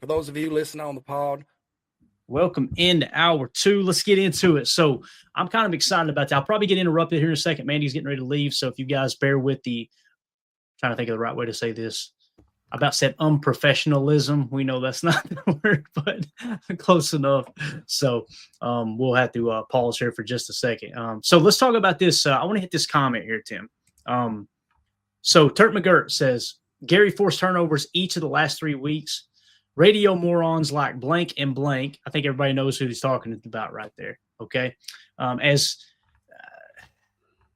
for those of you listening on the pod. Welcome into hour 2. Let's get into it. So I'm kind of excited about that. I'll probably get interrupted here in a second. Mandy's getting ready to leave. So if you guys bear with trying to think of the right way to say this. I about said unprofessionalism. We know that's not the word, but close enough. So we'll have to pause here for just a second. So let's talk about this. I want to hit this comment here, Tim. So Turk McGirt says, Gary forced turnovers each of the last 3 weeks. Radio morons like blank and blank. I think everybody knows who he's talking about right there. Okay.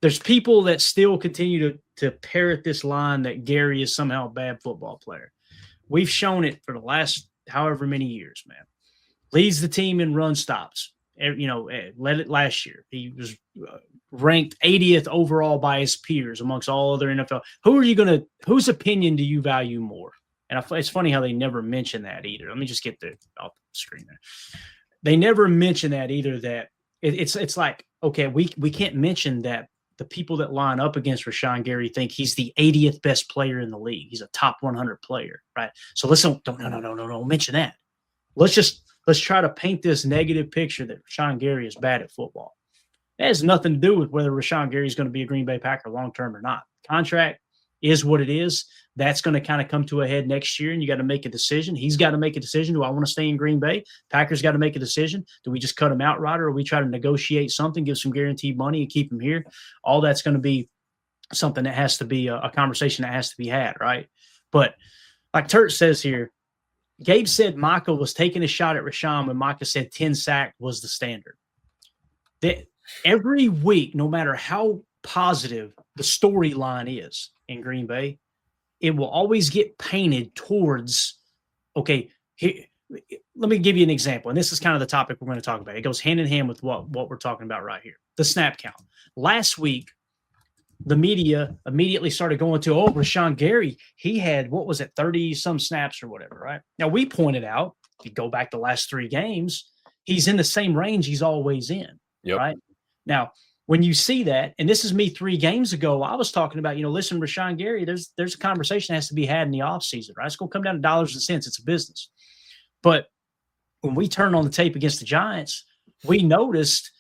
There's people that still continue to parrot this line that Gary is somehow a bad football player. We've shown it for the last however many years, man. Leads the team in run stops. Led it last year. He was ranked 80th overall by his peers amongst all other NFL. Whose opinion do you value more? And it's funny how they never mention that either. Let me just get off the screen there. They never mention that either. That it's like, okay, we can't mention that the people that line up against Rashawn Gary think he's the 80th best player in the league. He's a top 100 player, right? So don't mention that. Let's try to paint this negative picture that Rashawn Gary is bad at football. That has nothing to do with whether Rashawn Gary is going to be a Green Bay Packer long term or not. Contract is what it is. That's going to kind of come to a head next year, and you got to make a decision. He's got to make a decision. Do I want to stay in Green Bay? Packers got to make a decision. Do we just cut him outright, or we try to negotiate something, give some guaranteed money, and keep him here? All that's going to be something that has to be a conversation that has to be had, right? But like Turt says here, Gabe said Micah was taking a shot at Rashawn when Micah said 10 sack was the standard. That every week, no matter how positive the storyline is in Green Bay, it will always get painted towards, okay, here, let me give you an example. And this is kind of the topic we're going to talk about. It goes hand in hand with what we're talking about right here. The snap count. Last week, the media immediately started going to, Rashawn Gary, he had, 30-some snaps or whatever, right? Now, we pointed out, if you go back the last 3 games, he's in the same range he's always in, right? Now, when you see that, and this is me 3 games ago, I was talking about, listen, Rashawn Gary, there's a conversation that has to be had in the offseason, right? It's going to come down to dollars and cents. It's a business. But when we turned on the tape against the Giants, we noticed,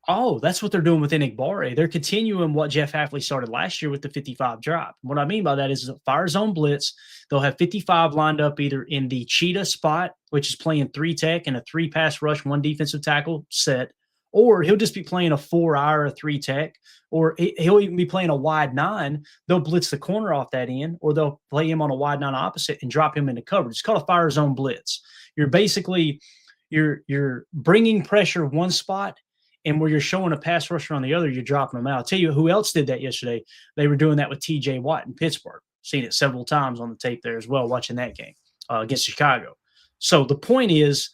that's what they're doing with Enagbare. They're continuing what Jeff Hafley started last year with the 55 drop. What I mean by that is a fire zone blitz. They'll have 55 lined up either in the cheetah spot, which is playing 3 tech and a 3 pass rush, 1 defensive tackle set, or he'll just be playing a 4-eye or a 3 tech, or he'll even be playing a wide 9. They'll blitz the corner off that end, or they'll play him on a wide 9 opposite and drop him into coverage. It's called a fire zone blitz. You're basically you're bringing pressure one spot, and where you're showing a pass rusher on the other, you're dropping them out. I'll tell you who else did that yesterday. They were doing that with T.J. Watt in Pittsburgh. Seen it several times on the tape there as well, watching that game against Chicago. So the point is,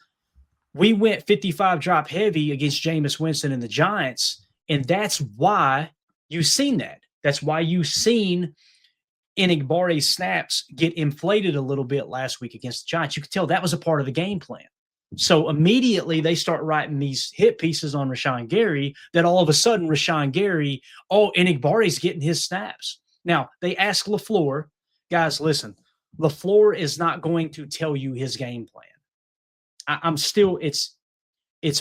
we went 55 drop heavy against Jameis Winston and the Giants, and that's why you've seen that. That's why you've seen Enigbare's snaps get inflated a little bit last week against the Giants. You could tell that was a part of the game plan. So immediately they start writing these hit pieces on Rashawn Gary that all of a sudden Rashawn Gary, Enigbare's getting his snaps. Now, they ask LaFleur, guys, listen, LaFleur is not going to tell you his game plan. I'm still, it's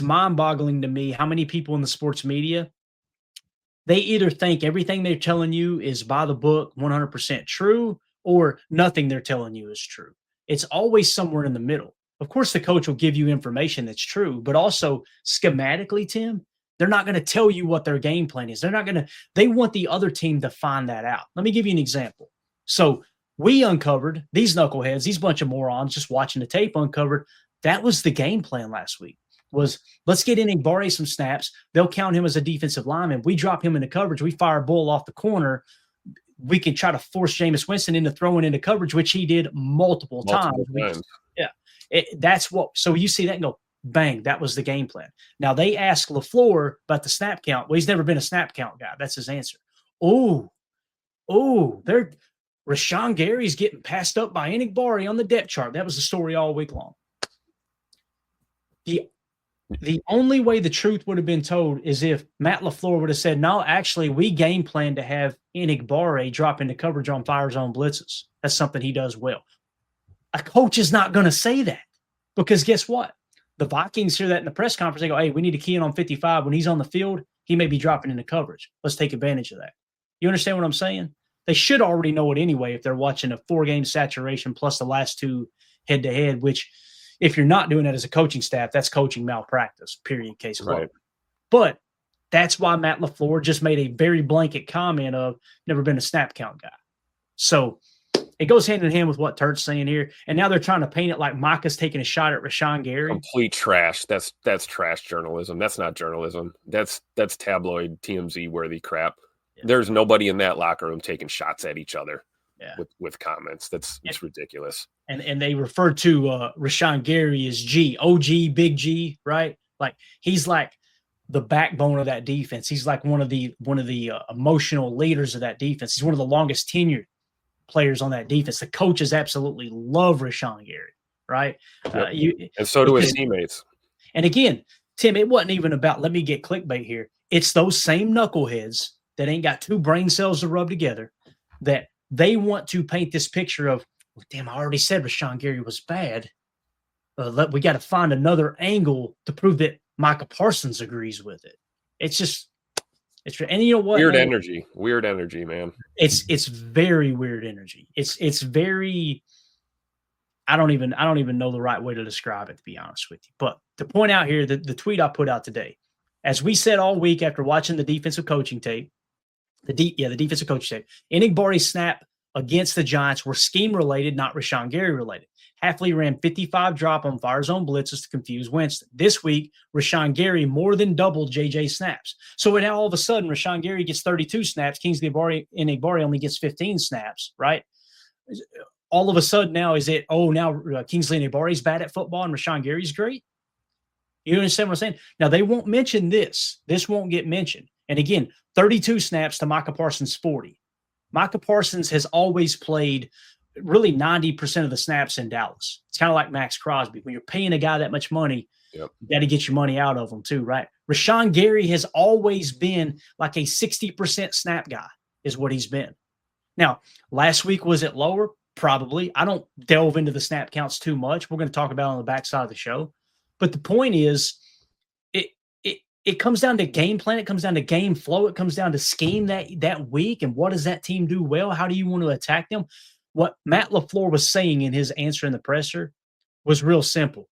mind-boggling to me how many people in the sports media, they either think everything they're telling you is by the book, 100% true, or nothing they're telling you is true. It's always somewhere in the middle. Of course, the coach will give you information that's true, but also schematically, Tim, they're not going to tell you what their game plan is. They want the other team to find that out. Let me give you an example. So we uncovered, these knuckleheads, these bunch of morons just watching the tape uncovered, that was the game plan last week, was let's get Enagbare some snaps. They'll count him as a defensive lineman. We drop him into coverage. We fire a bull off the corner. We can try to force Jameis Winston into throwing into coverage, which he did multiple times. Yeah. So you see that and go, bang, that was the game plan. Now they ask LaFleur about the snap count. Well, he's never been a snap count guy. That's his answer. Rashawn Gary's getting passed up by Enagbare on the depth chart. That was the story all week long. The only way the truth would have been told is if Matt LaFleur would have said, no, actually, we game plan to have Enagbare drop into coverage on fire zone blitzes. That's something he does well. A coach is not going to say that. Because guess what? The Vikings hear that in the press conference. They go, hey, we need to key in on 55. When he's on the field, he may be dropping into coverage. Let's take advantage of that. You understand what I'm saying? They should already know it anyway if they're watching a 4-game saturation plus the last 2 head-to-head, which if you're not doing that as a coaching staff, that's coaching malpractice, period, case closed. Right. But that's why Matt LaFleur just made a very blanket comment of never been a snap count guy. So it goes hand in hand with what Turt's saying here. And now they're trying to paint it like Micah's taking a shot at Rashawn Gary. Complete trash. That's trash journalism. That's not journalism. That's tabloid TMZ worthy crap. Yeah. There's nobody in that locker room taking shots at each other with comments. It's ridiculous. And they refer to Rashawn Gary as G, OG, Big G, right? Like he's like the backbone of that defense. He's like one of the emotional leaders of that defense. He's one of the longest tenured players on that defense. The coaches absolutely love Rashawn Gary, right? Yep. And so do his teammates. And again, Tim, it wasn't even about let me get clickbait here. It's those same knuckleheads that ain't got 2 brain cells to rub together that they want to paint this picture of, well, damn, I already said Rashawn Gary was bad. We got to find another angle to prove that Micah Parsons agrees with it. And you know what? Weird energy, man. It's very weird energy. It's very. I don't even know the right way to describe it, to be honest with you. But to point out here, the tweet I put out today, as we said all week after watching the defensive coaching tape, the defensive coaching tape, Enagbari's snap against the Giants were scheme related, not Rashawn Gary related. Hafley ran 55 drop on fire zone blitzes to confuse Winston. This week, Rashawn Gary more than doubled JJ snaps. So now all of a sudden, Rashawn Gary gets 32 snaps. Kingsley Enagbari only gets 15 snaps, right? All of a sudden now Kingsley Enagbari's bad at football and Rashawn Gary's great? You understand what I'm saying? Now, they won't mention this. This won't get mentioned. And again, 32 snaps to Micah Parsons' 40. Micah Parsons has always played really 90% of the snaps in Dallas. It's kind of like Max Crosby. When you're paying a guy that much money, you got to get your money out of him too, right? Rashawn Gary has always been like a 60% snap guy is what he's been. Now, last week, was it lower? Probably. I don't delve into the snap counts too much. We're going to talk about it on the backside of the show. But the point is, it comes down to game plan. It comes down to game flow. It comes down to scheme that week. And what does that team do well? How do you want to attack them? What Matt LaFleur was saying in his answer in the presser was real simple.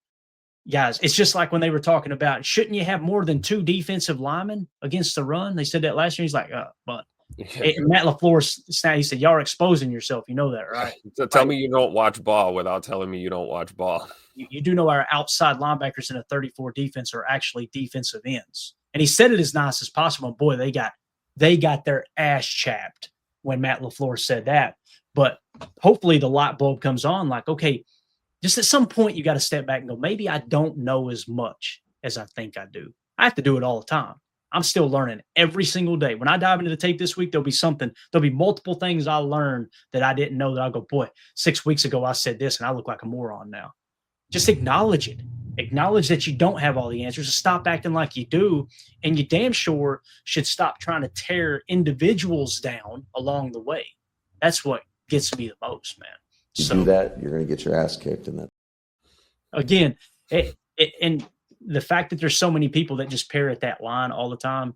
Guys, it's just like when they were talking about, shouldn't you have more than 2 defensive linemen against the run? They said that last year. He's like, but Matt LaFleur, he said, y'all are exposing yourself. You know that, right? So tell me you don't watch ball without telling me you don't watch ball. You do know our outside linebackers in a 34 defense are actually defensive ends. And he said it as nice as possible. Boy, they got their ass chapped when Matt LaFleur said that. But hopefully the light bulb comes on like, okay, just at some point you got to step back and go, maybe I don't know as much as I think I do. I have to do it all the time. I'm still learning every single day. When I dive into the tape this week, there'll be multiple things I learned that I didn't know that I'll go, boy, 6 weeks ago I said this and I look like a moron now. Just acknowledge it. Acknowledge that you don't have all the answers. Stop acting like you do. And you damn sure should stop trying to tear individuals down along the way. That's what gets me the most, man. You do that, you're going to get your ass kicked. In that. Again, and the fact that there's so many people that just parrot that line all the time,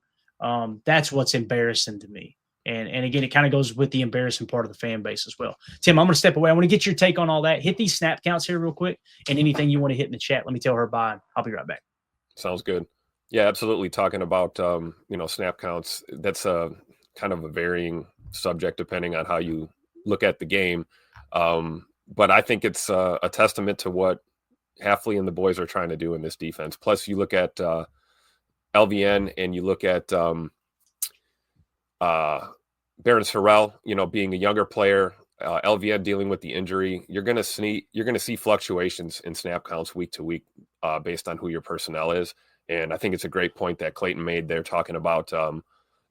that's what's embarrassing to me. And again, it kind of goes with the embarrassing part of the fan base as well. Tim, I'm going to step away. I want to get your take on all that. Hit these snap counts here real quick, and anything you want to hit in the chat. Let me tell her bye. I'll be right back. Sounds good. Yeah, absolutely. Talking about snap counts. That's a kind of a varying subject depending on how you look at the game. But I think it's a testament to what Hafley and the boys are trying to do in this defense. Plus, you look at LVN and you look at Barron Sorrell, being a younger player, LVN dealing with the injury. You're going to see fluctuations in snap counts week to week based on who your personnel is. And I think it's a great point that Clayton made there, talking about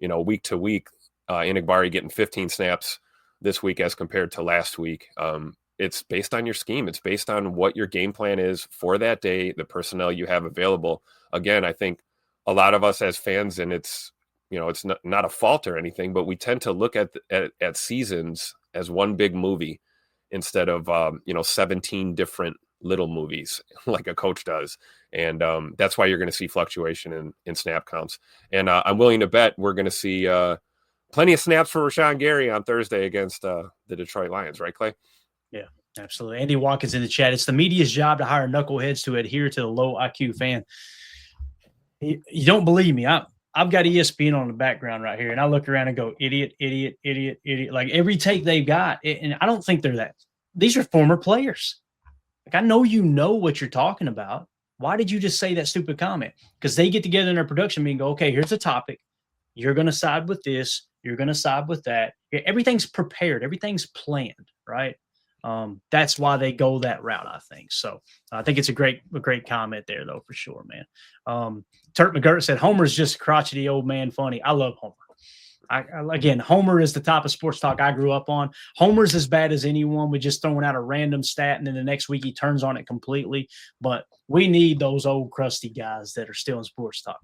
week to week, Enagbari getting 15 snaps this week as compared to last week. It's based on your scheme. It's based on what your game plan is for that day, the personnel you have available. Again, I think a lot of us as fans, and it's not a fault or anything, but we tend to look at seasons as one big movie instead of 17 different little movies like a coach does. And that's why you're going to see fluctuation in snap counts. And I'm willing to bet we're going to see plenty of snaps for Rashawn Gary on Thursday against the Detroit Lions, right, Clay? Yeah, absolutely. Andy Watkins in the chat. It's the media's job to hire knuckleheads to adhere to the low IQ fan. You don't believe me. I've got ESPN on the background right here, and I look around and go, idiot, idiot, idiot, idiot. Like every take they've got, and I don't think they're that. These are former players. Like I know you know what you're talking about. Why did you just say that stupid comment? Because they get together in their production meeting and go, okay, here's a topic. You're going to side with this. You're going to side with that. Everything's prepared. Everything's planned, right? That's why they go that route, I think. So I think it's a great comment there, though, for sure, man. Turk McGirt said, Homer's just crotchety old man funny. I love Homer. Again, Homer is the type of sports talk I grew up on. Homer's as bad as anyone with just throwing out a random stat, and then the next week he turns on it completely. But we need those old crusty guys that are still in sports talk.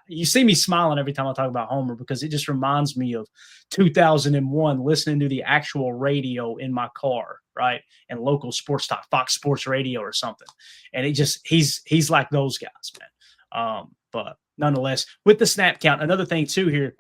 You see me smiling every time I talk about Homer because it just reminds me of 2001 listening to the actual radio in my car, right? And local sports talk, Fox Sports Radio or something. And it just he's like those guys, man. But nonetheless, with the snap count, another thing too here,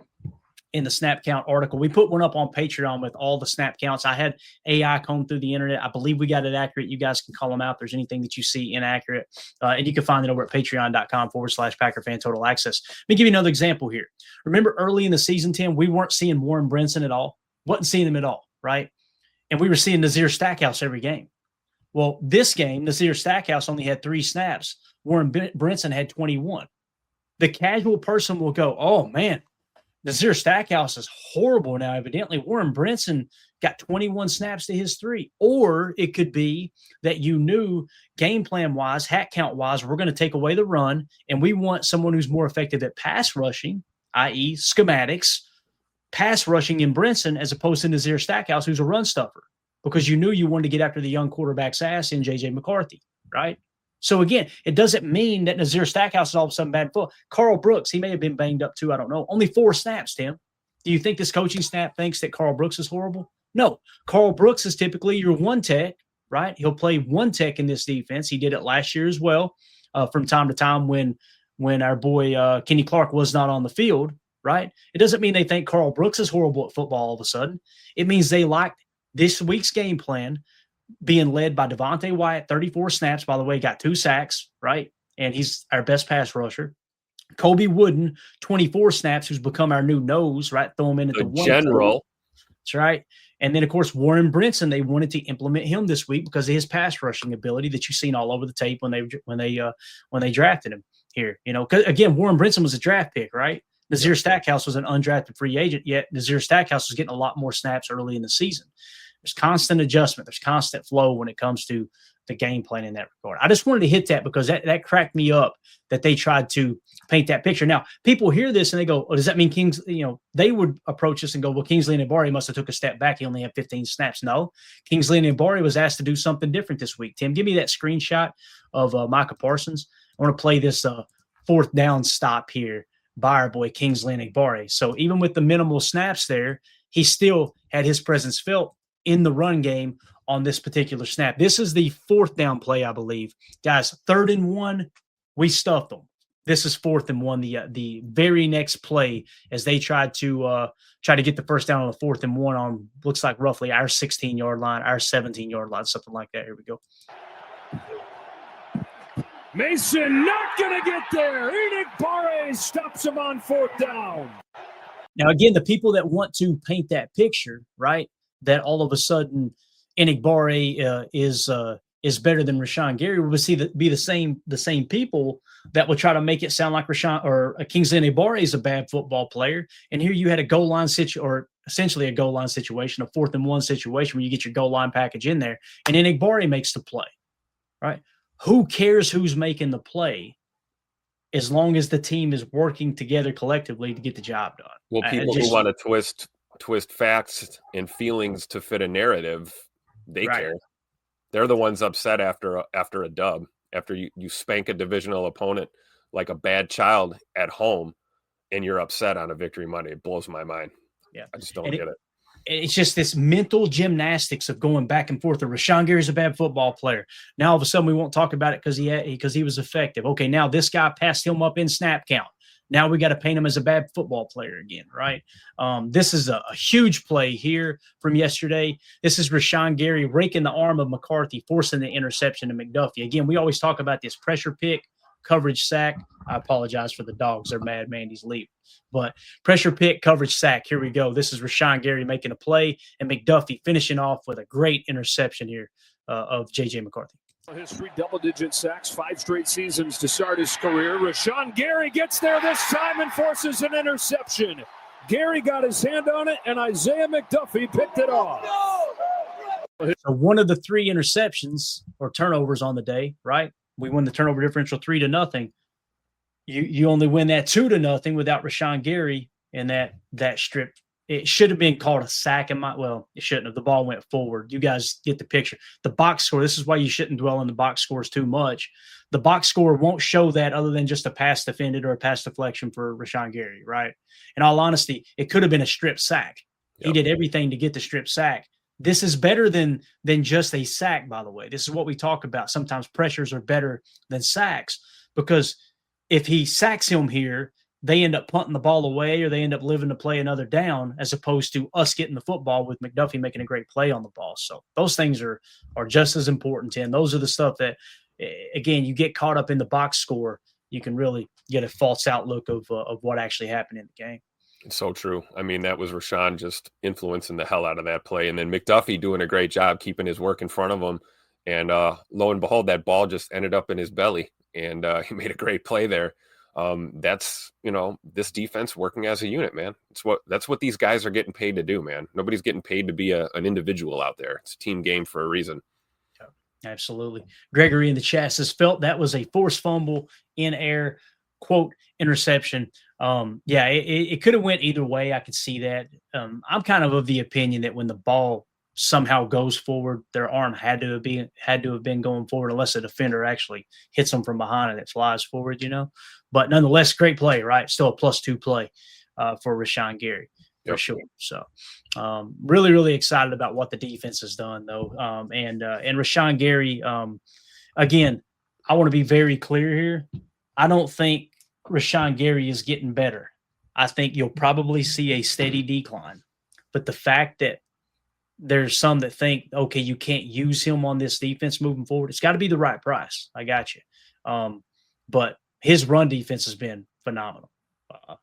in the snap count article, we put one up on Patreon with all the snap counts. I had AI comb through the internet. I believe we got it accurate. You guys can call them out if there's anything that you see inaccurate. And you can find it over at patreon.com/Packer Fan Total Access. Let me give you another example here. Remember early in the season, Tim, we weren't seeing Warren Brinson at all. Wasn't seeing him at all, right? And we were seeing Nazir Stackhouse every game. Well, this game, Nazir Stackhouse only had 3 snaps. Warren Brinson had 21. The casual person will go, oh, man, Nazir Stackhouse is horrible now. Evidently, Warren Brinson got 21 snaps to his 3. Or it could be that you knew game plan-wise, hat count-wise, we're going to take away the run, and we want someone who's more effective at pass rushing, i.e. schematics, pass rushing in Brinson as opposed to Nazir Stackhouse, who's a run stuffer, because you knew you wanted to get after the young quarterback's ass in J.J. McCarthy, right? So, again, it doesn't mean that Nazir Stackhouse is all of a sudden bad football. Carl Brooks, he may have been banged up too. I don't know. Only 4 snaps, Tim. Do you think this coaching staff thinks that Carl Brooks is horrible? No. Carl Brooks is typically your one tech, right? He'll play one tech in this defense. He did it last year as well from time to time when our boy Kenny Clark was not on the field, right? It doesn't mean they think Carl Brooks is horrible at football all of a sudden. It means they liked this week's game plan being led by Devontae Wyatt, 34 snaps, by the way, got 2 sacks, right? And he's our best pass rusher. Kobe Wooden, 24 snaps, who's become our new nose, right? Throw him in at the one general. That's right. And then, of course, Warren Brinson, they wanted to implement him this week because of his pass rushing ability that you've seen all over the tape when they drafted him here. You know, 'cause again, Warren Brinson was a draft pick, right? Nazir Stackhouse was an undrafted free agent, yet Nazir Stackhouse was getting a lot more snaps early in the season. There's constant adjustment. There's constant flow when it comes to the game plan in that regard. I just wanted to hit that because that cracked me up that they tried to paint that picture. Now, people hear this and they go, oh, does that mean they would approach us and go, well, Kingsley Enagbare must have took a step back. He only had 15 snaps. No, Kingsley Enagbare was asked to do something different this week. Tim, give me that screenshot of Micah Parsons. I want to play this 4th down stop here by our boy Kingsley Enagbare. So even with the minimal snaps there, he still had his presence felt in the run game on this particular snap. This is the 4th down play, I believe. Guys, 3rd and 1, we stuffed them. This is 4th and 1, the very next play as they tried to get the first down on the 4th and 1 on looks like roughly our 16-yard line, our 17-yard line, something like that. Here we go. Mason not going to get there. Enagbare stops him on 4th down. Now, again, the people that want to paint that picture, right, that all of a sudden Enagbare is better than Rashawn Gary will be the same people that will try to make it sound like Kingsley Enagbare is a bad football player. And here you had a goal line essentially a goal line situation, a 4th and 1 situation where you get your goal line package in there, and Enagbare makes the play, right? Who cares who's making the play as long as the team is working together collectively to get the job done? Well, people who want to twist facts and feelings to fit a narrative, they care. They're the ones upset after a dub, after you spank a divisional opponent like a bad child at home and you're upset on a victory Monday. It blows my mind. Yeah. I just don't get it. it's just this mental gymnastics of going back and forth. Rashawn Gary's a bad football player. Now all of a sudden we won't talk about it because he was effective. Okay, now this guy passed him up in snap count. Now we got to paint him as a bad football player again, right? This is a huge play here from yesterday. This is Rashawn Gary raking the arm of McCarthy, forcing the interception to McDuffie. Again, we always talk about this pressure pick, coverage sack. I apologize for the dogs. They're mad. Mandy's leaving. But pressure pick, coverage sack. Here we go. This is Rashawn Gary making a play, and McDuffie finishing off with a great interception here of J.J. McCarthy. History, double-digit sacks, 5 straight seasons to start his career. Rashawn Gary gets there this time and forces an interception. Gary got his hand on it, and Isaiah McDuffie picked it off. So one of the 3 interceptions or turnovers on the day, right? We win the turnover differential 3-0. You only win that 2-0 without Rashawn Gary in that strip. It should have been called a sack. It shouldn't have. The ball went forward. You guys get the picture. The box score, this is why you shouldn't dwell on the box scores too much. The box score won't show that other than just a pass defended or a pass deflection for Rashawn Gary, right? In all honesty, it could have been a strip sack. Yep. He did everything to get the strip sack. This is better than just a sack, by the way. This is what we talk about. Sometimes pressures are better than sacks because if he sacks him here, they end up punting the ball away or they end up living to play another down as opposed to us getting the football with McDuffie making a great play on the ball. So those things are just as important, Tim. Those are the stuff that, again, you get caught up in the box score, you can really get a false outlook of what actually happened in the game. It's so true. I mean, that was Rashawn just influencing the hell out of that play. And then McDuffie doing a great job keeping his work in front of him. And lo and behold, that ball just ended up in his belly. And he made a great play there. That's, this defense working as a unit, man. That's what these guys are getting paid to do, man. Nobody's getting paid to be an individual out there. It's a team game for a reason. Absolutely. Gregory in the chat says, felt that was a forced fumble in air, quote, interception. It could have went either way. I could see that. I'm kind of the opinion that when the ball somehow goes forward, their arm had to have been going forward unless a defender actually hits them from behind and it flies forward, But nonetheless, great play, right? Still a +2 play for Rashawn Gary for sure. So really, really excited about what the defense has done, though. And Rashawn Gary, again, I want to be very clear here. I don't think Rashawn Gary is getting better. I think you'll probably see a steady decline. But the fact that there's some that think, okay, you can't use him on this defense moving forward. It's got to be the right price. I got you. But his run defense has been phenomenal.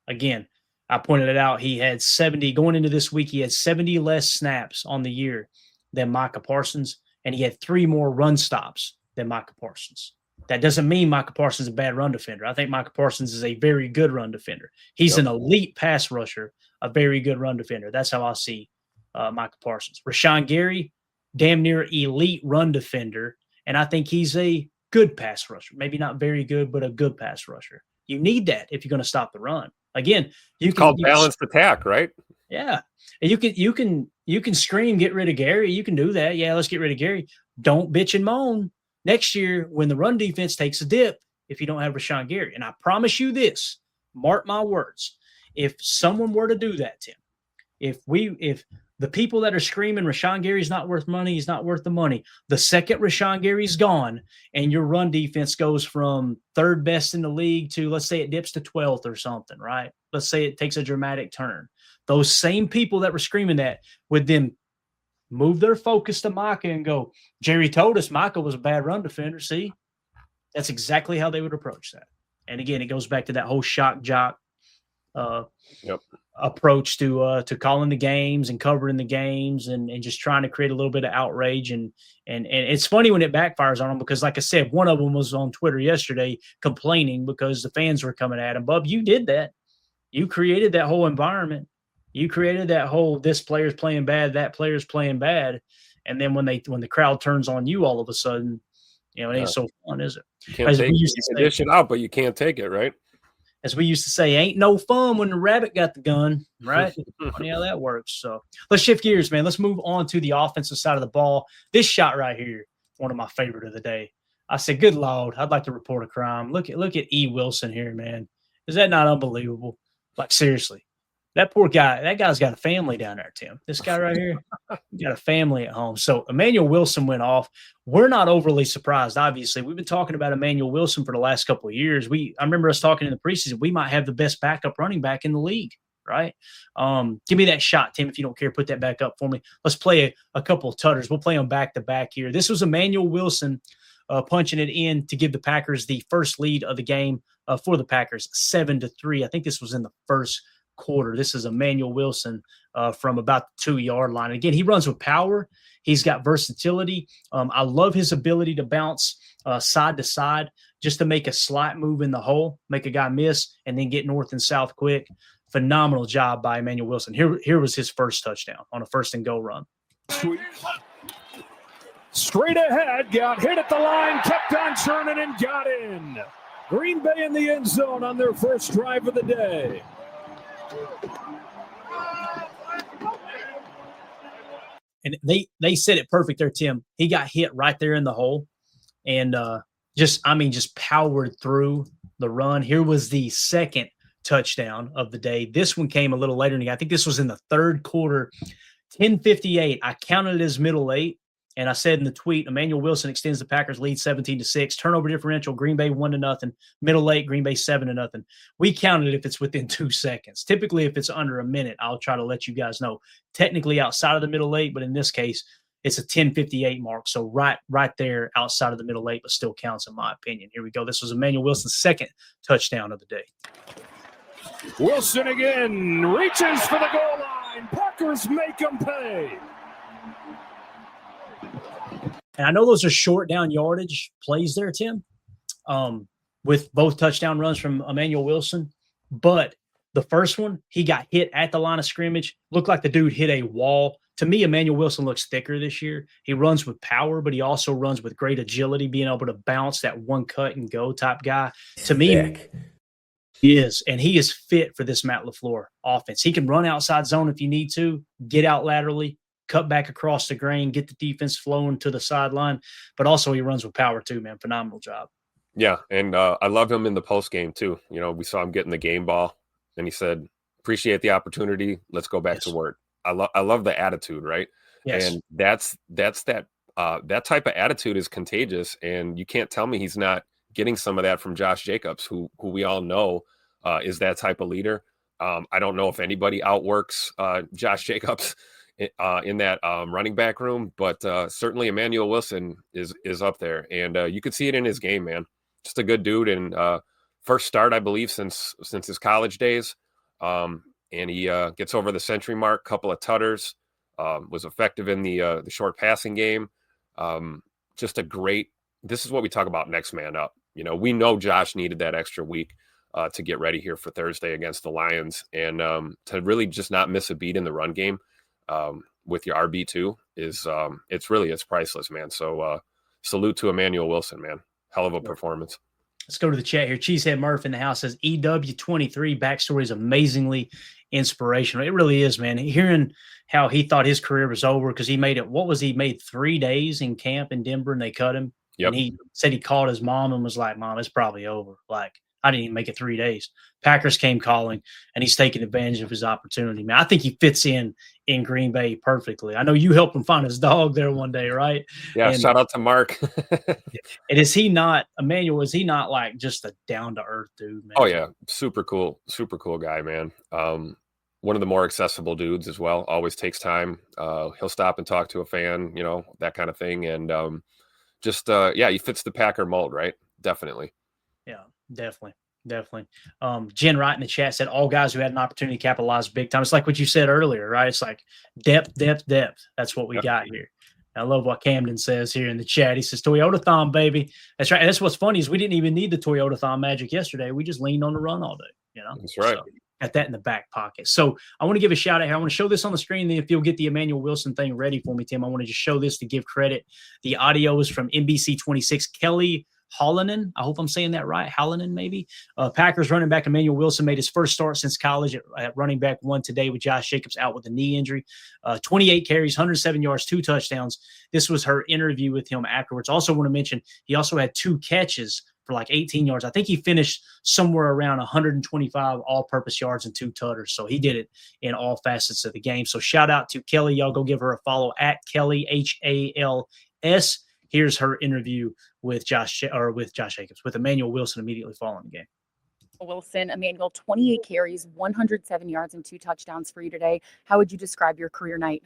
Again, I pointed it out. He had 70 going into this week. He had 70 less snaps on the year than Micah Parsons, and he had 3 more run stops than Micah Parsons. That doesn't mean Micah Parsons is a bad run defender. I think Micah Parsons is a very good run defender. He's an elite pass rusher, a very good run defender. That's how I see Micah Parsons. Rashawn Gary, damn near elite run defender, and I think he's a good pass rusher. Maybe not very good, but a good pass rusher. You need that if you're going to stop the run. Again, you can balanced attack, right? Yeah, and you can scream, get rid of Gary. You can do that. Yeah, let's get rid of Gary. Don't bitch and moan next year when the run defense takes a dip if you don't have Rashawn Gary. And I promise you this, mark my words, if someone were to do that, Tim, if the people that are screaming Rashawn Gary's not worth money, he's not worth the money, the second Rashawn Gary's gone and your run defense goes from 3rd best in the league to, let's say it dips to 12th or something, right? Let's say it takes a dramatic turn. Those same people that were screaming that would then move their focus to Micah and go, Jerry told us Micah was a bad run defender. See, that's exactly how they would approach that. And again, it goes back to that whole shock jock approach to calling the games and covering the games and just trying to create a little bit of outrage. And it's funny when it backfires on them because, like I said, one of them was on Twitter yesterday complaining because the fans were coming at him. Bub, you did that. You created that whole environment. You created that whole this player's playing bad, that player's playing bad. And then when the crowd turns on you all of a sudden, it ain't so fun, is it? You can't dish it out, but you can't take it, right? As we used to say, ain't no fun when the rabbit got the gun, right? Funny how that works. So let's shift gears, man. Let's move on to the offensive side of the ball. This shot right here, one of my favorite of the day. I said, good Lord, I'd like to report a crime. Look at E. Wilson here, man. Is that not unbelievable? Like, seriously. That poor guy, that guy's got a family down there, Tim. This guy right here, he got a family at home. So Emmanuel Wilson went off. We're not overly surprised, obviously. We've been talking about Emmanuel Wilson for the last couple of years. I remember us talking in the preseason, we might have the best backup running back in the league, right? Give me that shot, Tim, if you don't care. Put that back up for me. Let's play a couple of tutters. We'll play them back-to-back here. This was Emmanuel Wilson punching it in to give the Packers the first lead of the game for the Packers, 7-3. I think this was in the first quarter. This is Emmanuel Wilson from about the 2-yard line. And again, he runs with power. He's got versatility. I love his ability to bounce side to side just to make a slight move in the hole, make a guy miss, and then get north and south quick. Phenomenal job by Emmanuel Wilson. Here was his first touchdown on a first and go run. Sweet. Straight ahead, got hit at the line, kept on churning and got in. Green Bay in the end zone on their first drive of the day. And they said it perfect there, Tim. He got hit right there in the hole and just powered through the run. Here was the second touchdown of the day. This one came a little later in the game. I think this was in the third quarter, 10:58. I counted it as middle eight. And I said in the tweet, Emmanuel Wilson extends the Packers lead 17-6. Turnover differential, Green Bay 1-0. Middle eight, Green Bay 7-0. We counted if it's within 2 seconds. Typically, if it's under a minute, I'll try to let you guys know. Technically outside of the middle eight, but in this case, it's a 10:58 mark. So right there outside of the middle eight, but still counts in my opinion. Here we go. This was Emmanuel Wilson's second touchdown of the day. Wilson again reaches for the goal line. Packers make him pay. And I know those are short down yardage plays there, Tim, with both touchdown runs from Emmanuel Wilson. But the first one, he got hit at the line of scrimmage. Looked like the dude hit a wall. To me, Emmanuel Wilson looks thicker this year. He runs with power, but he also runs with great agility, being able to bounce, that one cut and go type guy. To me, he is. And he is fit for this Matt LaFleur offense. He can run outside zone if you need to, get out laterally, cut back across the grain, get the defense flowing to the sideline, but also he runs with power too, man. Phenomenal job. Yeah, and I love him in the post game too. You know, we saw him getting the game ball, and he said, "Appreciate the opportunity. Let's go back to work." I love the attitude, right? Yes. And that's that type of attitude is contagious, and you can't tell me he's not getting some of that from Josh Jacobs, who we all know is that type of leader. I don't know if anybody outworks Josh Jacobs in that running back room, but certainly Emmanuel Wilson is up there, and you could see it in his game, man. Just a good dude, and first start, I believe, since his college days, and he gets over the century mark, couple of tutters, was effective in the short passing game. Just a great. This is what we talk about next man up. You know, we know Josh needed that extra week to get ready here for Thursday against the Lions, and to really just not miss a beat in the run game. With your RB2 is it's priceless, man. So salute to Emmanuel Wilson, man. Hell of a performance. Let's go to the chat here. Cheesehead Murph in the house says EW23 backstory is amazingly inspirational. It really is, man. Hearing how he thought his career was over because he made 3 days in camp in Denver and they cut him. Yep. And he said he called his mom and was like, "Mom, it's probably over. Like, I didn't even make it 3 days." Packers came calling, and he's taking advantage of his opportunity. Man, I think he fits in Green Bay perfectly. I know you helped him find his dog there one day, right? Yeah, and shout out to Mark. And is he not, Emmanuel, is he not like just a down-to-earth dude, man? Oh, yeah. Super cool guy, man. One of the more accessible dudes as well. Always takes time. He'll stop and talk to a fan, you know, that kind of thing. And he fits the Packer mold, right? Definitely. Yeah, definitely. Jen Wright in the chat said all guys who had an opportunity to capitalize big time. It's like what you said earlier, right? It's like depth. That's what we got here. I love what Camden says here in the chat. He says, Toyota-thon, baby. That's right. And that's what's funny is we didn't even need the Toyota-thon magic yesterday. We just leaned on the run all day, you know? That's right. So, got that in the back pocket. So I want to give a shout out here. I want to show this on the screen. Then if you'll get the Emmanuel Wilson thing ready for me, Tim, I want to just show this to give credit. The audio is from NBC 26, Kelly Hallinan. I hope I'm saying that right. Hallinan, maybe. Packers running back Emmanuel Wilson made his first start since college at running back one today with Josh Jacobs out with a knee injury. 28 carries, 107 yards, 2 touchdowns. This was her interview with him afterwards. Also want to mention he also had 2 catches for like 18 yards. I think he finished somewhere around 125 all-purpose yards and 2 tutters. So he did it in all facets of the game. So shout out to Kelly. Y'all go give her a follow at Kelly HALS. Here's her interview with Josh Jacobs, with Emmanuel Wilson immediately following the game. Wilson, Emmanuel, 28 carries, 107 yards, and 2 touchdowns for you today. How would you describe your career night?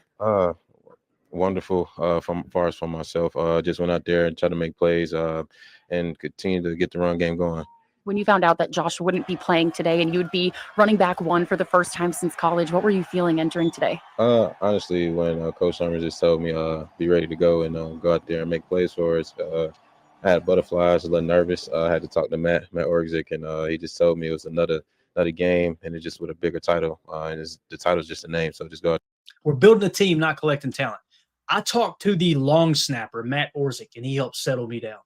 Wonderful. From far as for myself, just went out there and tried to make plays and continue to get the run game going. When you found out that Josh wouldn't be playing today and you would be running back 1 for the first time since college, what were you feeling entering today? Honestly, when Coach Summers just told me be ready to go and go out there and make plays for us, I had butterflies, a little nervous. I had to talk to Matt Orgzik, and he just told me it was another game, and it's just with a bigger title. And the title's just a name, so just go out. We're building a team, not collecting talent. I talked to the long snapper, Matt Orgzik, and he helped settle me down.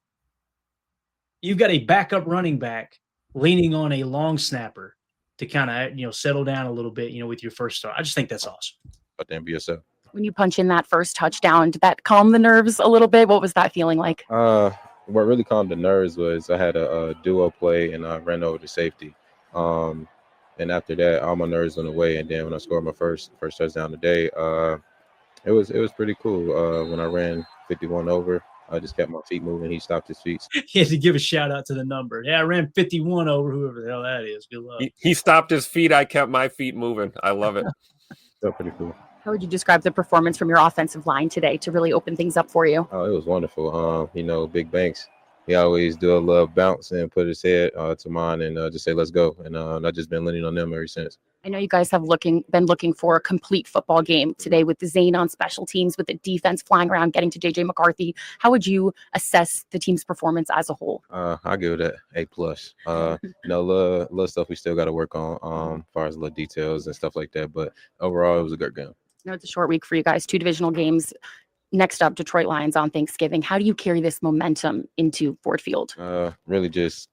You've got a backup running back leaning on a long snapper to kind of, settle down a little bit, with your first start. I just think that's awesome. But then be yourself. When you punch in that first touchdown, did that calm the nerves a little bit? What was that feeling like? What really calmed the nerves was I had a duo play and I ran over the safety. And after that, all my nerves went away. And then when I scored my first touchdown today, it was pretty cool. When I ran 51 over, I just kept my feet moving. He stopped his feet. He had to give a shout out to the number. Yeah, I ran 51 over whoever the hell that is. Good luck. He stopped his feet. I kept my feet moving. I love it. So pretty cool. How would you describe the performance from your offensive line today to really open things up for you? Oh, it was wonderful. Big Banks, he always do a little bounce and put his head to mine and just say, let's go. And I've just been leaning on them ever since. I know you guys have been looking for a complete football game today with the Zane on special teams, with the defense flying around, getting to J.J. McCarthy. How would you assess the team's performance as a whole? I give it an A+. Little stuff we still got to work on as far as little details and stuff like that. But overall, it was a good game. I know it's a short week for you guys, 2 divisional games. Next up, Detroit Lions on Thanksgiving. How do you carry this momentum into Ford Field? Really just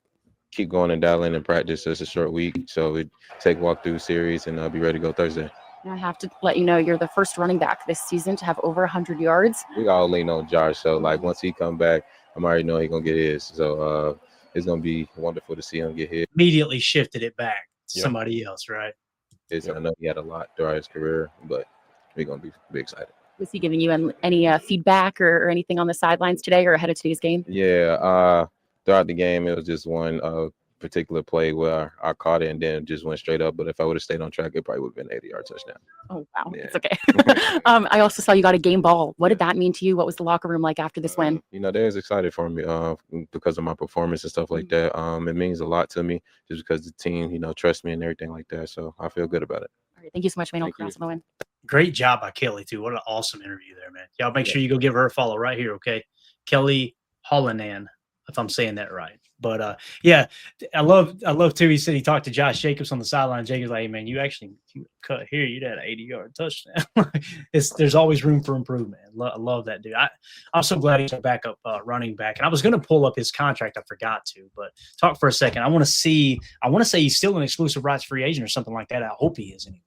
keep going and dialing in practice. It's a short week, so we take walkthrough series and I'll be ready to go Thursday. And I have to let you know you're the first running back this season to have over 100 yards. We all lean on Josh, so once he come back, I'm already know he's gonna get his. So it's gonna be wonderful to see him get his. Immediately shifted it back to somebody else, right? I know he had a lot throughout his career, but we're gonna be excited. Was he giving you any feedback or anything on the sidelines today or ahead of today's game? Yeah, throughout the game, it was just one particular play where I caught it and then just went straight up. But if I would have stayed on track, it probably would have been an 80-yard touchdown. Oh, wow. Yeah. It's okay. I also saw you got a game ball. What did that mean to you? What was the locker room like after this win? They was excited for me because of my performance and stuff like that. It means a lot to me just because the team, trusts me and everything like that. So I feel good about it. All right. Thank you so much, Manuel. Congrats on the win. Great job by Kelly, too. What an awesome interview there, man. Y'all make sure you go give her a follow right here, okay? Kelly Hollinan, if I'm saying that right. But, I love, too, he said he talked to Josh Jacobs on the sideline. Jacobs like, hey, man, you cut here. You'd had an 80-yard touchdown. There's always room for improvement. I love that dude. I'm so glad he's a backup running back. And I was going to pull up his contract. I forgot to. But talk for a second. I want to say he's still an exclusive rights free agent or something like that. I hope he is anyway.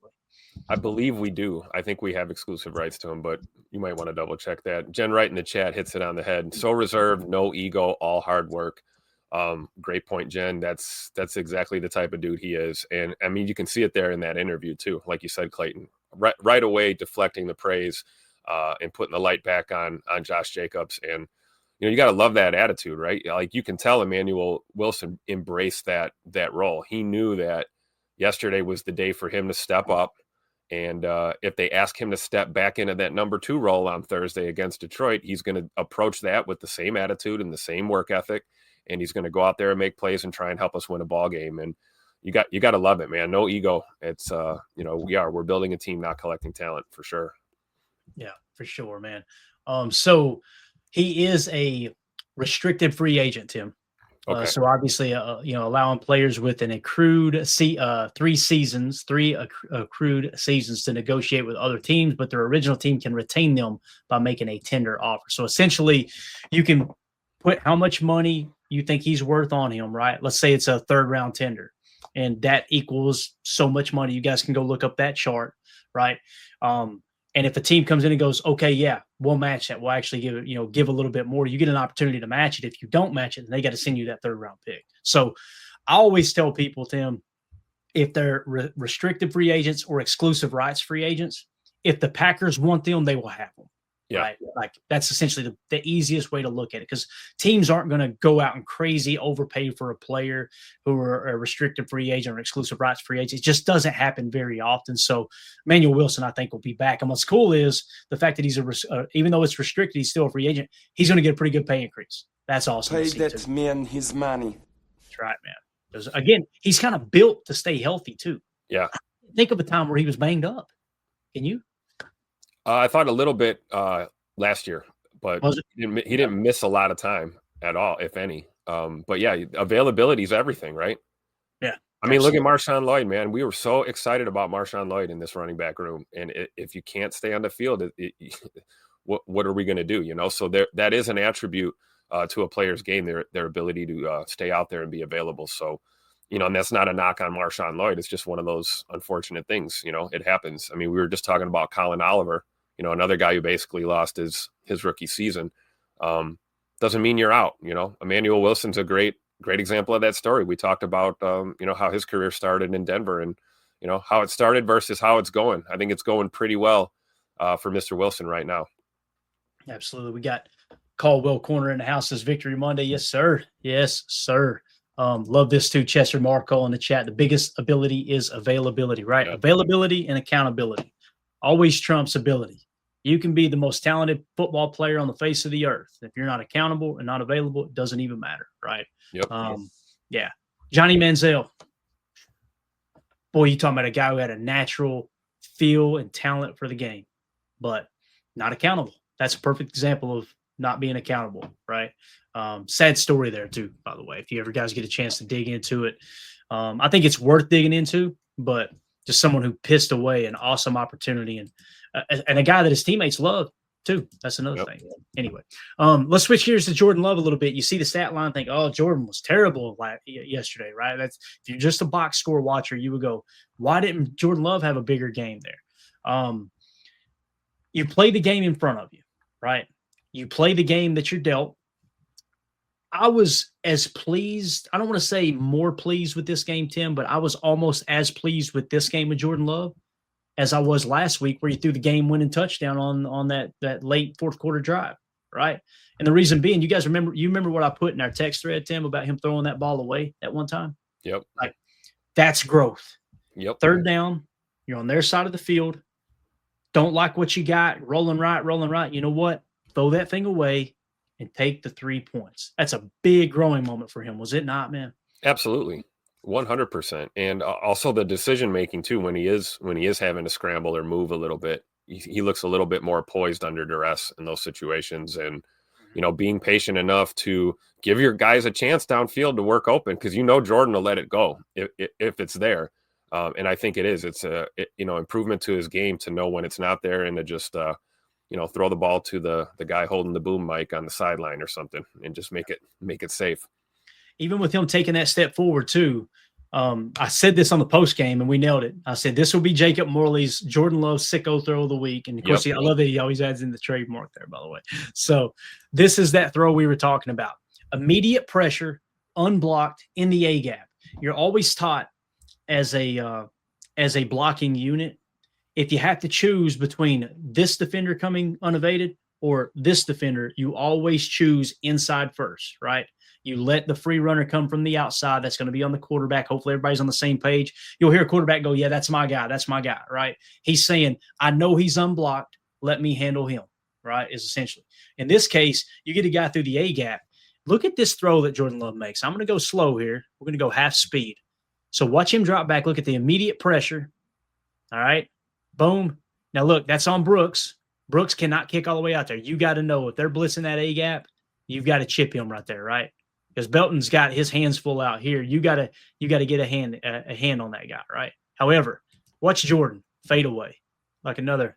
I believe we do. I think we have exclusive rights to him, but you might want to double check that. Jen Wright in the chat hits it on the head. So reserved, no ego, all hard work. Great point, Jen. That's exactly the type of dude he is. And I mean, you can see it there in that interview too. Like you said, Clayton, right away, deflecting the praise and putting the light back on Josh Jacobs. And, you got to love that attitude, right? Like you can tell Emmanuel Wilson embraced that role. He knew that yesterday was the day for him to step up. And if they ask him to step back into that number 2 role on Thursday against Detroit, he's going to approach that with the same attitude and the same work ethic. And he's going to go out there and make plays and try and help us win a ball game. And you got to love it, man. No ego. It's, we're building a team, not collecting talent for sure. Yeah, for sure, man. So he is a restricted free agent, Tim. Okay. So obviously, allowing players with an accrued 3 seasons, 3 accrued seasons to negotiate with other teams, but their original team can retain them by making a tender offer. So essentially, you can put how much money you think he's worth on him, right? Let's say it's a 3rd round tender, and that equals so much money. You guys can go look up that chart, right? And if a team comes in and goes, okay, yeah, we'll match that. We'll actually give a little bit more. You get an opportunity to match it. If you don't match it, then they got to send you that 3rd round pick. So I always tell people, Tim, if they're restricted free agents or exclusive rights free agents, if the Packers want them, they will have them. Yeah. Right? Like that's essentially the easiest way to look at it, because teams aren't going to go out and crazy overpay for a player who are a restricted free agent or exclusive rights free agent. It just doesn't happen very often. So Emmanuel Wilson, I think, will be back. And what's cool is the fact that he's even though it's restricted, he's still a free agent. He's going to get a pretty good pay increase. That's awesome. Pay that man his money. That's right, man. Because again, he's kind of built to stay healthy too. Yeah. Think of a time where he was banged up. Can you? I thought a little bit last year, but he didn't miss a lot of time at all, if any. But yeah, availability is everything, right? Yeah. I mean, look at Marshawn Lloyd, man. We were so excited about Marshawn Lloyd in this running back room, and if you can't stay on the field, what are we going to do? So that is an attribute to a player's game, their ability to stay out there and be available. So, and that's not a knock on Marshawn Lloyd. It's just one of those unfortunate things. It happens. I mean, we were just talking about Colin Oliver, another guy who basically lost his rookie season. Doesn't mean you're out. Emmanuel Wilson's a great example of that story. We talked about, how his career started in Denver and, how it started versus how it's going. I think it's going pretty well for Mr. Wilson right now. Absolutely. We got Caldwell Corner in the house this Victory Monday. Yes, sir. Yes, sir. Love this too. Chester Marco in the chat. The biggest ability is availability, right? Yeah. Availability and accountability always trumps ability. You can be the most talented football player on the face of the earth. If you're not accountable and not available, it doesn't even matter, right? Yep. Yeah. Johnny Manziel. Boy, you talking about a guy who had a natural feel and talent for the game, but not accountable. That's a perfect example of not being accountable, right? Sad story there too, by the way, if you ever guys get a chance to dig into it. I think it's worth digging into, but just someone who pissed away an awesome opportunity and a guy that his teammates love too. That's another thing. Anyway, let's switch gears to Jordan Love a little bit. You see the stat line, think, oh, Jordan was terrible yesterday, right? That's if you're just a box score watcher, you would go, why didn't Jordan Love have a bigger game there? You play the game in front of you, right? You play the game that you're dealt. I was as pleased. I don't want to say more pleased with this game, Tim, but I was almost as pleased with this game with Jordan Love as I was last week, where you threw the game-winning touchdown on that late fourth quarter drive, right? And the reason being, you remember what I put in our text thread, Tim, about him throwing that ball away at one time? Yep. Like, that's growth. Yep. 3rd down, you're on their side of the field. Don't like what you got, rolling right. You know what? Throw that thing away and take the 3 points. That's a big growing moment for him, was it not, man? Absolutely. 100%. And also the decision making too, when he is having to scramble or move a little bit, he looks a little bit more poised under duress in those situations, and being patient enough to give your guys a chance downfield to work open, because Jordan will let it go if it's there. And I think it is. It's a improvement to his game to know when it's not there, and to just throw the ball to the guy holding the boom mic on the sideline or something, and just make it safe. Even with him taking that step forward too, I said this on the post game and we nailed it. I said this will be Jacob Morley's Jordan Love sicko throw of the week, and of course, I love that he always adds in the trademark there, by the way. So this is that throw we were talking about: immediate pressure, unblocked in the A gap. You're always taught as a blocking unit, if you have to choose between this defender coming unevaded or this defender, you always choose inside first, right? You let the free runner come from the outside. That's going to be on the quarterback. Hopefully everybody's on the same page. You'll hear a quarterback go, yeah, that's my guy. That's my guy, right? He's saying, I know he's unblocked. Let me handle him, right, is essentially. In this case, you get a guy through the A gap. Look at this throw that Jordan Love makes. I'm going to go slow here. We're going to go half speed. So watch him drop back. Look at the immediate pressure. All right. Boom. Now, look, that's on Brooks. Brooks cannot kick all the way out there. You got to know if they're blitzing that A gap, you've got to chip him right there, right? Because Belton's got his hands full out here. You got to get a hand on that guy, right? However, watch Jordan fade away like another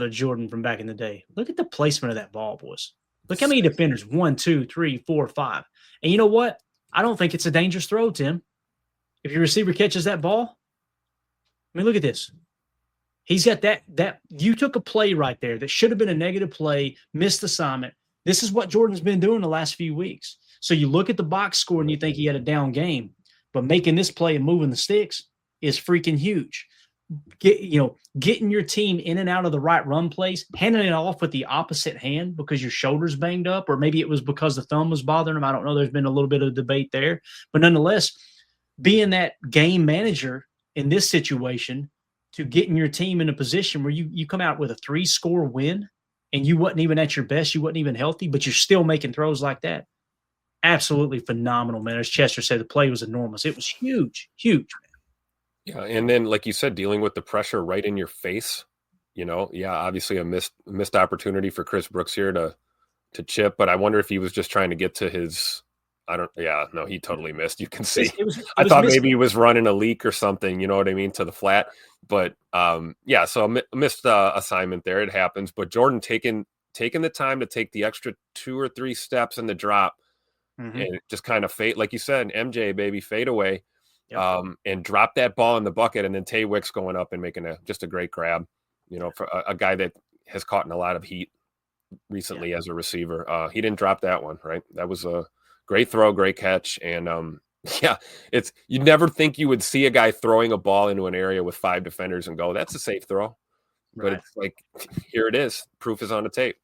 Jordan from back in the day. Look at the placement of that ball, boys. Look how many defenders: 1, 2, 3, 4, 5. And you know what? I don't think it's a dangerous throw, Tim. If your receiver catches that ball, I mean, look at this. He's got that you took a play right there that should have been a negative play, missed assignment. This is what Jordan's been doing the last few weeks. So you look at the box score and you think he had a down game, but making this play and moving the sticks is freaking huge. Getting your team in and out of the right run plays, handing it off with the opposite hand because your shoulder's banged up, or maybe it was because the thumb was bothering him. I don't know. There's been a little bit of debate there, but nonetheless, being that game manager in this situation to getting your team in a position where you come out with a 3-score win and you wasn't even at your best, you wasn't even healthy, but you're still making throws like that. Absolutely phenomenal, man. As Chester said, the play was enormous. It was huge, huge, man. Yeah, and then like you said, dealing with the pressure right in your face, obviously a missed opportunity for Chris Brooks here to chip, but I wonder if he was just trying to get to his he totally missed. You can see. I thought maybe he was running a leak or something, you know what I mean, to the flat. But so a missed assignment there. It happens. But Jordan taking the time to take the extra 2 or 3 steps in the drop and just kind of fade, like you said, MJ, baby, fade away. Yep. And drop that ball in the bucket, and then Tay Wicks going up and making just a great grab, for a guy that has caught in a lot of heat recently as a receiver. He didn't drop that one, right? That was a great throw, great catch. And you'd never think you would see a guy throwing a ball into an area with 5 defenders and go, that's a safe throw. Right. But it's like, here it is. Proof is on the tape.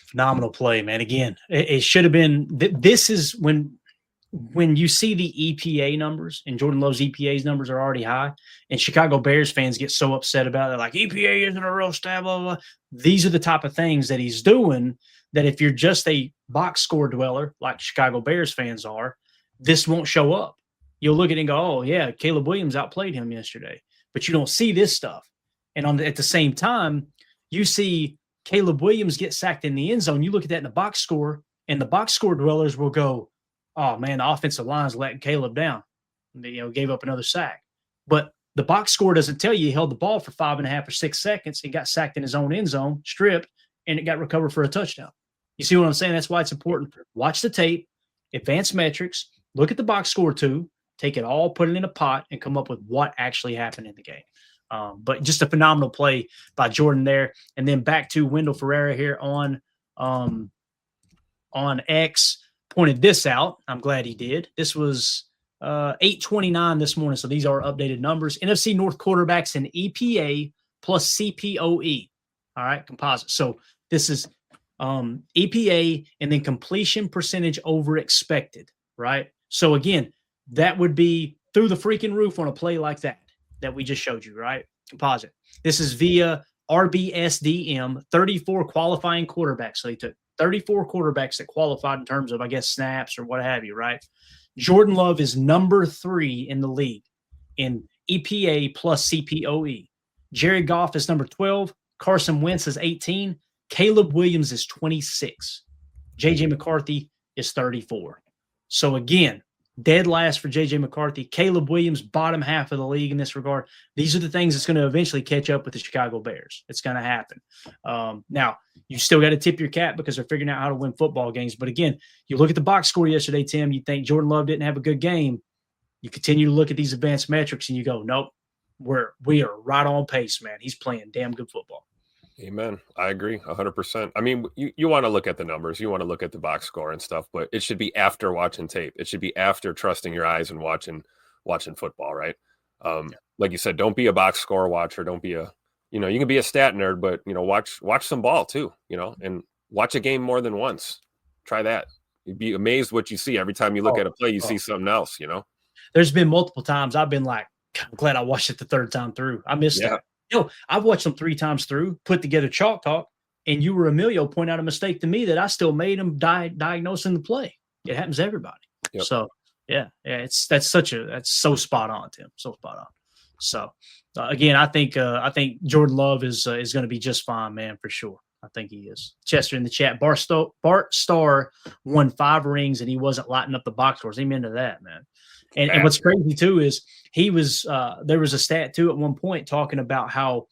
Phenomenal play, man. Again, it should have been, this is when you see the EPA numbers, and Jordan Love's EPA's numbers are already high, and Chicago Bears fans get so upset about it, like EPA isn't a real stat, blah, blah, blah. These are the type of things that he's doing that if you're just a box score dweller like Chicago Bears fans are, this won't show up. You'll look at it and go, oh, yeah, Caleb Williams outplayed him yesterday. But you don't see this stuff. And at the same time, you see Caleb Williams get sacked in the end zone. You look at that in the box score, and the box score dwellers will go, oh, man, the offensive line's letting Caleb down. They, gave up another sack. But the box score doesn't tell you he held the ball for 5.5 or 6 seconds and got sacked in his own end zone, stripped, and it got recovered for a touchdown. You see what I'm saying? That's why it's important. Watch the tape, advanced metrics, look at the box score too, take it all, put it in a pot, and come up with what actually happened in the game. But just a phenomenal play by Jordan there. And then back to Wendell Ferreira here on X. Pointed this out. I'm glad he did. This was 8:29 this morning, so these are updated numbers. NFC North quarterbacks in EPA plus CPOE. All right, composite. So this is EPA and then completion percentage over expected, right? So again, that would be through the freaking roof on a play like that we just showed you, right? Composite. This is via RBSDM, 34 qualifying quarterbacks. So they took 34 quarterbacks that qualified in terms of, I guess, snaps or what have you, right? Jordan Love is number 3 in the league in EPA plus CPOE. Jared Goff is number 12. Carson Wentz is 18. Caleb Williams is 26. J.J. McCarthy is 34. So again, dead last for J.J. McCarthy. Caleb Williams, bottom half of the league in this regard. These are the things that's going to eventually catch up with the Chicago Bears. It's going to happen. Now, you still got to tip your cap because they're figuring out how to win football games. But again, you look at the box score yesterday, Tim, you think Jordan Love didn't have a good game. You continue to look at these advanced metrics and you go, nope, we are right on pace, man. He's playing damn good football. Amen. I agree 100%. I mean, you want to look at the numbers, you want to look at the box score and stuff, but it should be after watching tape. It should be after trusting your eyes and watching football, right? Like you said, don't be a box score watcher. Don't be you can be a stat nerd, but watch some ball too, and watch a game more than once. Try that. You'd be amazed what you see every time you look at a play. You see something else. There's been multiple times I've been like, I'm glad I watched it the third time through. I missed it. I've watched them 3 times through, put together Chalk Talk, and you were Emilio point out a mistake to me that I still made him diagnosing the play. It happens to everybody. Yep. So that's so spot on, Tim. So spot on. So again, I think Jordan Love is going to be just fine, man, for sure. I think he is. Chester in the chat. Bart Starr won 5 rings and he wasn't lighting up the box scores. Amen to that, man. And what's crazy too is he was there was a stat too at one point talking about how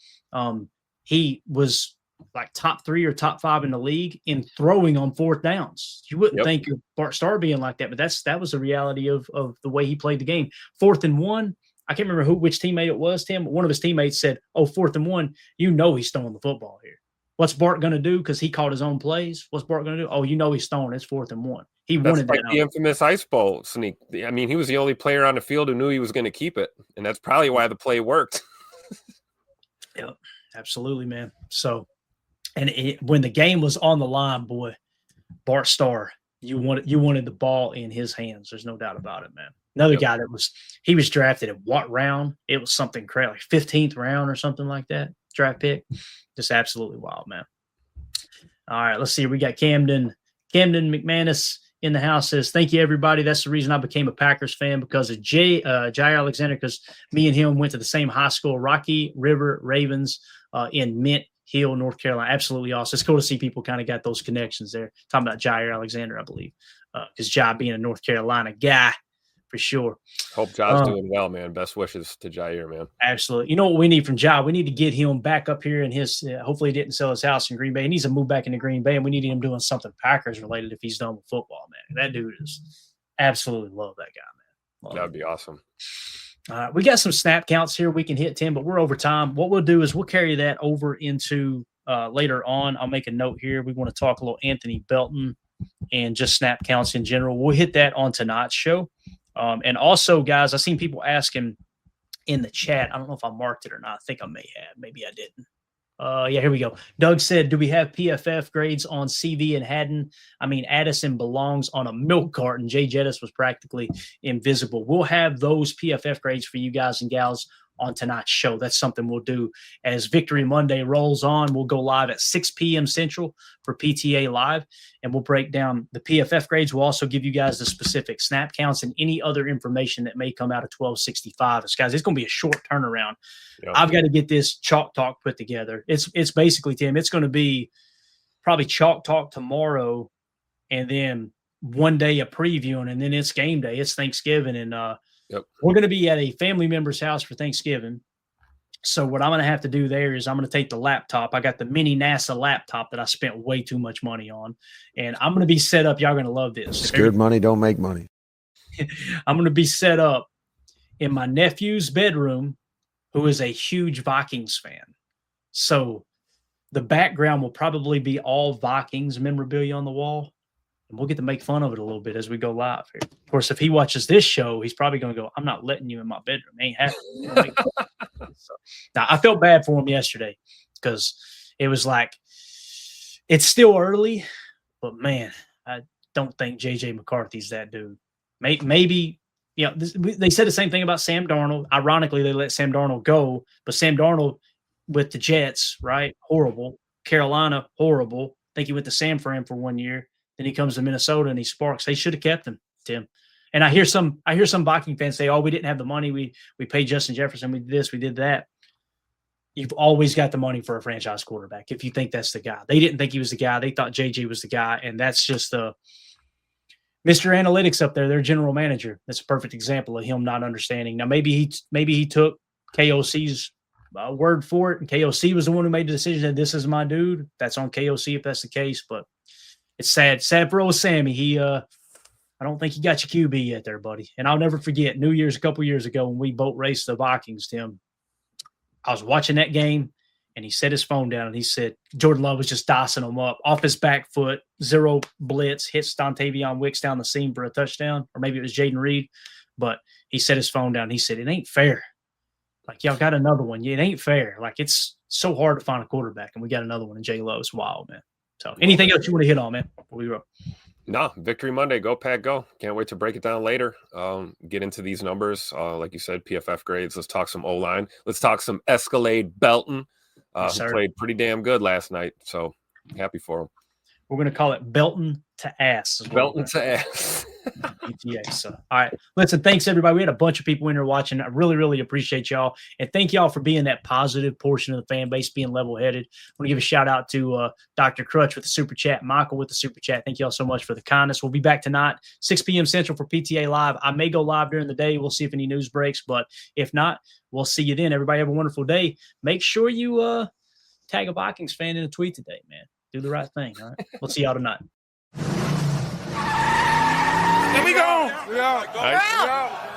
he was like top 3 or top 5 in the league in throwing on 4th downs. You wouldn't think of Bart Starr being like that, but that was the reality of the way he played the game. 4th and 1, I can't remember which teammate it was, Tim, but one of his teammates said, "Oh, 4th and 1, you know he's throwing the football here. What's Bart going to do? Because he caught his own plays. What's Bart going to do? Oh, you know he's throwing. It's 4th and 1. He wanted like that. The infamous Ice Bowl sneak. I mean, he was the only player on the field who knew he was going to keep it, and that's probably why the play worked. Yeah, absolutely, man. So, and when the game was on the line, boy, Bart Starr, you wanted the ball in his hands. There's no doubt about it, man. Another guy he was drafted at what round? It was something crazy, like 15th round or something like that. Draft pick. Just absolutely wild, man. All right, let's see. We got Camden McManus in the house says, "Thank you, everybody. That's the reason I became a Packers fan, because of Jair Alexander, because me and him went to the same high school, Rocky River Ravens, in Mint Hill, North Carolina." Absolutely awesome. It's cool to see people kind of got those connections there. Talking about Jair Alexander, I believe, because Jai being a North Carolina guy, for sure. Hope Jai's doing well, man. Best wishes to Jair, man. Absolutely. You know what we need from Jai? We need to get him back up here in his hopefully he didn't sell his house in Green Bay. He needs to move back into Green Bay, and we need him doing something Packers related if he's done with football, man. That dude is absolutely love that guy, man. That would be awesome. We got some snap counts here we can hit, Tim, but we're over time. What we'll do is we'll carry that over into later on. I'll make a note here. We want to talk a little Anthony Belton and just snap counts in general. We'll hit that on tonight's show. And also, guys, I've seen people asking in the chat. I don't know if I marked it or not. I think I may have. Maybe I didn't. Yeah, here we go. Doug said, "Do we have PFF grades on CV and Haddon? I mean, Addison belongs on a milk carton. Jay Jettis was practically invisible." We'll have those PFF grades for you guys and gals on tonight's show. That's something we'll do as Victory Monday rolls on. We'll go live at 6 p.m. Central for PTA Live, and we'll break down the PFF grades. We'll also give you guys the specific snap counts and any other information that may come out of 1265. Guys, it's going to be a short turnaround. Yep. I've got to get this Chalk Talk put together. It's basically, Tim, it's going to be probably Chalk Talk tomorrow, and then one day a previewing, and then it's game day. It's Thanksgiving, and Yep. We're going to be at a family member's house for Thanksgiving. So what I'm going to have to do there is I'm going to take the laptop. I got the mini NASA laptop that I spent way too much money on, and I'm going to be set up. Y'all going to love this. Scared money don't make money. I'm going to be set up in my nephew's bedroom, who is a huge Vikings fan. So the background will probably be all Vikings memorabilia on the wall. And we'll get to make fun of it a little bit as we go live here. Of course, if he watches this show, he's probably going to go, "I'm not letting you in my bedroom." Ain't happening. So, now, I felt bad for him yesterday because it was like, it's still early, but man, I don't think J.J. McCarthy's that dude. Maybe you know, they said the same thing about Sam Darnold. Ironically, they let Sam Darnold go, but Sam Darnold with the Jets, right? Horrible. Carolina, horrible. I think he went to San Fran for 1 year. Then he comes to Minnesota and he sparks. They should have kept him, Tim. And I hear some Viking fans say, "Oh, we didn't have the money. We paid Justin Jefferson. We did this. We did that." You've always got the money for a franchise quarterback if you think that's the guy. They didn't think he was the guy. They thought JJ was the guy, and that's just the Mr. Analytics up there, their general manager. That's a perfect example of him not understanding. Now, maybe he took KOC's word for it, and KOC was the one who made the decision that this is my dude. That's on KOC if that's the case, but it's sad for old Sammy. I don't think he got your QB yet there, buddy. And I'll never forget New Year's a couple years ago when we boat raced the Vikings, Tim. I was watching that game, and he set his phone down, and he said Jordan Love was just dicing him up off his back foot, zero blitz, hits Dontavion Wicks down the seam for a touchdown, or maybe it was Jaden Reed. But he set his phone down. And he said, "It ain't fair. Like, y'all got another one. It ain't fair. Like, it's so hard to find a quarterback, and we got another one in J. Lo. It's wild, man." So anything else you want to hit on, man, before we go? No, Victory Monday. Go, Pack, go. Can't wait to break it down later. Get into these numbers. Like you said, PFF grades. Let's talk some O-line. Let's talk some Escalade Belton, who played pretty damn good last night. So happy for him. We're going to call it Belton to Ass. Belton to Ass. BTA. So, all right. Listen, thanks, everybody. We had a bunch of people in here watching. I really, really appreciate y'all. And thank y'all for being that positive portion of the fan base, being level-headed. I want to give a shout-out to Dr. Crutch with the Super Chat, Michael with the Super Chat. Thank y'all so much for the kindness. We'll be back tonight, 6 p.m. Central for PTA Live. I may go live during the day. We'll see if any news breaks. But if not, we'll see you then. Everybody have a wonderful day. Make sure you tag a Vikings fan in a tweet today, man. Do the right thing, all right? We'll see y'all tonight. Here we go. We out. All right.